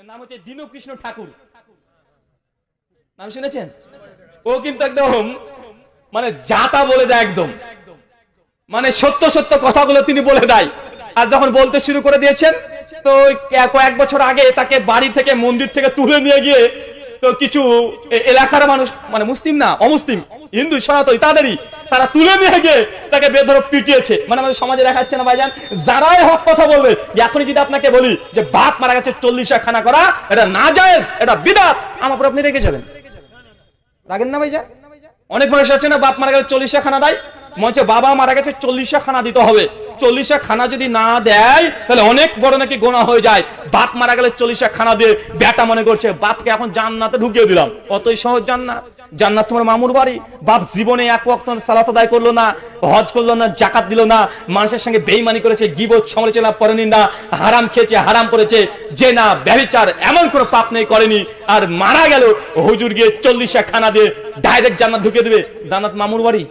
এর নাম হচ্ছে দীনকৃষ্ণ ঠাকুর, নাম শুনেছেন? ও কিন্তু একদম মানে যাতা বলে দেয়, একদম মানে সত্য সত্য কথাগুলো তিনি বলে দেয়। আর যখন বলতে শুরু করে দিয়েছেন, তো কয়েক বছর আগে তাকে বাড়ি থেকে মন্দির থেকে তুলে নিয়ে গিয়ে তো কিছু এলাকার মানুষ, মানে মুসলিম না অমুসলিম, হিন্দু সনাতনী, তারা তুলে নিয়ে গিয়ে তাকে বেধড়ক পিটিয়েছে। মানে আমাদের সমাজে দেখা যাচ্ছে না ভাইজান, যারাই হক কথা বলবে, এখনই যদি আপনাকে বলি যে বাপ মারা গেছে 40 খানা করা এটা নাজায়েজ, এটা বিদআত, আমার উপর আপনি রেগে যাবেন, রাগেন না ভাইজান? অনেক মানুষ আছে না, বাপ মারা গেলে 40 খানা দেয়, মঞ্চে বাবা মারা গেছে 40 খানা দিতে হবে, 40 খানা যদি না দেয় তাহলে অনেক বড় নাকি গোনা হয়ে যায়। বাপ মারা গেলে 40 খানা দিয়ে বেটা মনে করছে বাপকে এখন জান্নাতে ঢুকিয়ে দিলাম, কতই সহজ জান্নাত। জান্নাত তোমার মামুর বাড়ি। বাপ জীবনে এক ওয়াক্ত সালাত আদায় করলো না, হজ করলো না, জাকাত দিল না, মানুষের সঙ্গে বেঈমানি করেছে, গীবত, সমালোচনা, পরনিন্দা, হারাম খেয়েছে, হারাম করেছে, জেনা, ব্যভিচার, এমন কোনো পাপ নেই করেনি, আর মারা গেল হুজুর গিয়ে 40 খানা দিয়ে ডাইরেক্ট জান্নাত ঢুকিয়ে দিবে। জান্নাত মামুর বাড়ি।